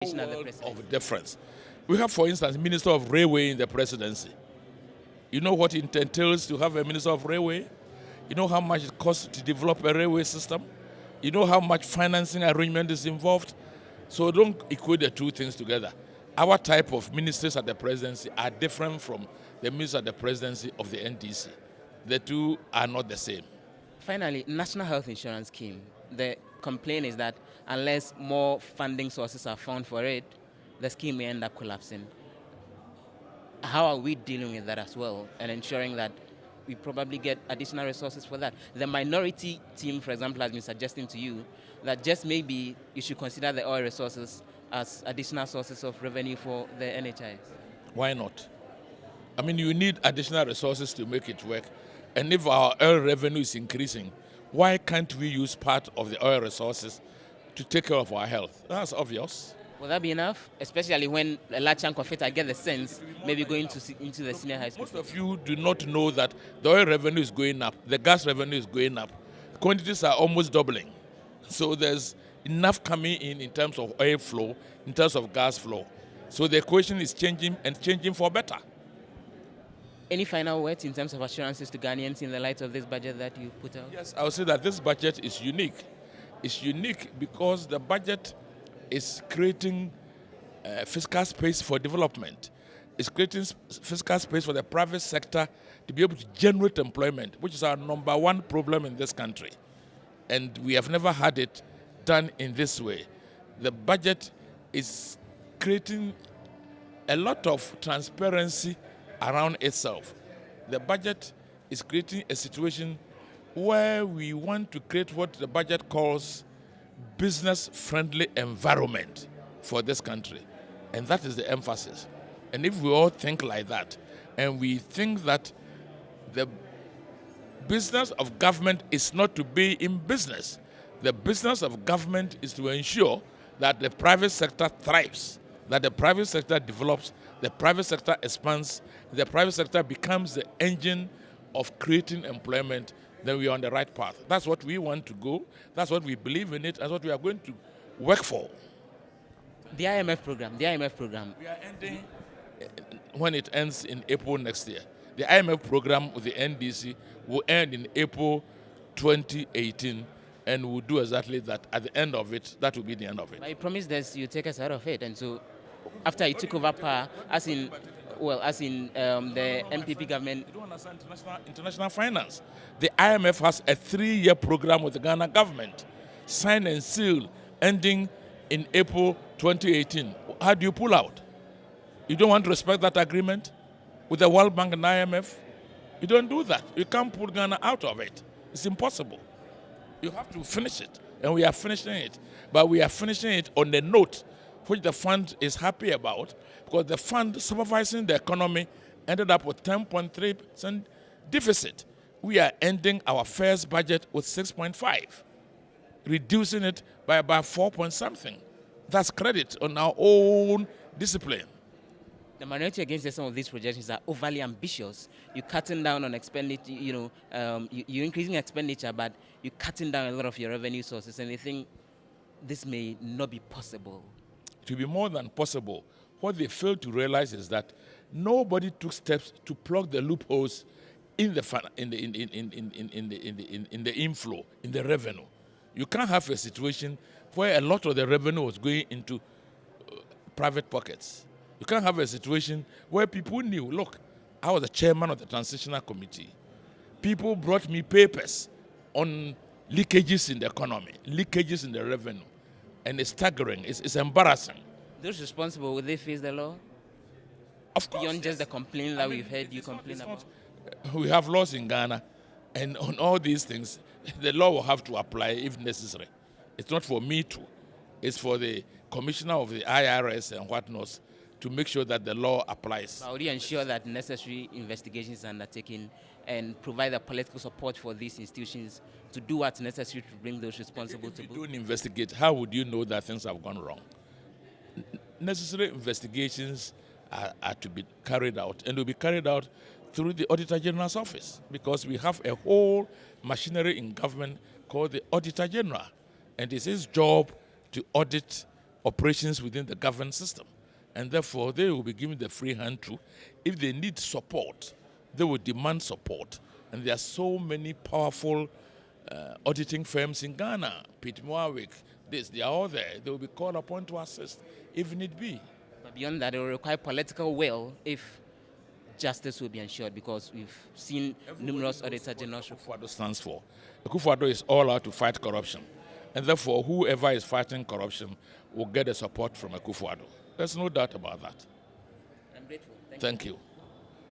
Of difference. We have, for instance, Minister of Railway in the presidency. You know what it entails to have a Minister of Railway? You know how much it costs to develop a railway system? You know how much financing arrangement is involved? So don't equate the two things together. Our type of ministers at the presidency are different from the ministers at the presidency of the NDC. The two are not the same. Finally, National Health Insurance Scheme. The complaint is that unless more funding sources are found for it, the scheme may end up collapsing. How are we dealing with that as well and ensuring that we probably get additional resources for that? The minority team, for example, has been suggesting to you that just maybe you should consider the oil resources as additional sources of revenue for the NHIS. Why not? I mean, you need additional resources to make it work. And if our oil revenue is increasing, why can't we use part of the oil resources to take care of our health? That's obvious. Will that be enough? Especially when a large chunk of it, I get the sense, maybe going into the senior high school. Most of you do not know that the oil revenue is going up, the gas revenue is going up. Quantities are almost doubling. So there's enough coming in terms of oil flow, in terms of gas flow. So the equation is changing and changing for better. Any final words in terms of assurances to Ghanaians in the light of this budget that you put out? Yes, I would say that this budget is unique. It's unique because the budget is creating fiscal space for development. It's creating fiscal space for the private sector to be able to generate employment, which is our number one problem in this country. And we have never had it done in this way. The budget is creating a lot of transparency around itself. The budget is creating a situation where we want to create what the budget calls business-friendly environment for this country. And that is the emphasis. And if we all think like that, and we think that the business of government is not to be in business, the business of government is to ensure that the private sector thrives, that the private sector develops, the private sector expands, the private sector becomes the engine of creating employment, then we are on the right path. That's what we want to go. That's what we believe in it. That's what we are going to work for. The IMF program. We are ending when it ends in April next year. The IMF program with the NDC will end in April 2018, and we'll do exactly that. At the end of it, that will be the end of it. But you promised us you take us out of it, and so after you took over power, as in the MPP government. You don't understand international finance. The IMF has a 3-year program with the Ghana government, signed and sealed, ending in April 2018. How do you pull out? You don't want to respect that agreement with the World Bank and IMF? You don't do that. You can't pull Ghana out of it. It's impossible. You have to finish it, and we are finishing it. But we are finishing it on the note which the fund is happy about, because the fund supervising the economy ended up with 10.3% deficit. We are ending our first budget with 6.5, reducing it by about 4 point something. That's credit on our own discipline. The minority against some of these projections are overly ambitious. You're cutting down on expenditure, you're increasing expenditure, but you're cutting down a lot of your revenue sources, and they think this may not be possible. To be more than possible, what they fail to realize is that nobody took steps to plug the loopholes in the inflow, in the revenue. You can't have a situation where a lot of the revenue was going into private pockets. You can't have a situation where people knew, look, I was the chairman of the transitional committee. People brought me papers on leakages in the economy, leakages in the revenue. And it's staggering, it's embarrassing. Those responsible, will they face the law? Of course. Beyond just the complaint that we've heard you complain about. We have laws in Ghana, and on all these things, the law will have to apply if necessary. It's not for me to. It's for the commissioner of the IRS and whatnot to make sure that the law applies. How do you ensure that necessary investigations are undertaken and provide the political support for these institutions to do what's necessary to bring those responsible to book? If you don't investigate, how would you know that things have gone wrong? Necessary investigations are to be carried out, and will be carried out through the Auditor General's office, because we have a whole machinery in government called the Auditor General, and it's his job to audit operations within the government system. And therefore, they will be given the free hand to. If they need support, they will demand support. And there are so many powerful auditing firms in Ghana, Pitt Moawick, they are all there. They will be called upon to assist if need be. But beyond that, it will require political will if justice will be ensured, because we've seen numerous auditor generals. Akufo-Addo stands for. Akufo-Addo is all out to fight corruption. And therefore, whoever is fighting corruption will get the support from Akufo-Addo. There's no doubt about that. I'm grateful. Thank you.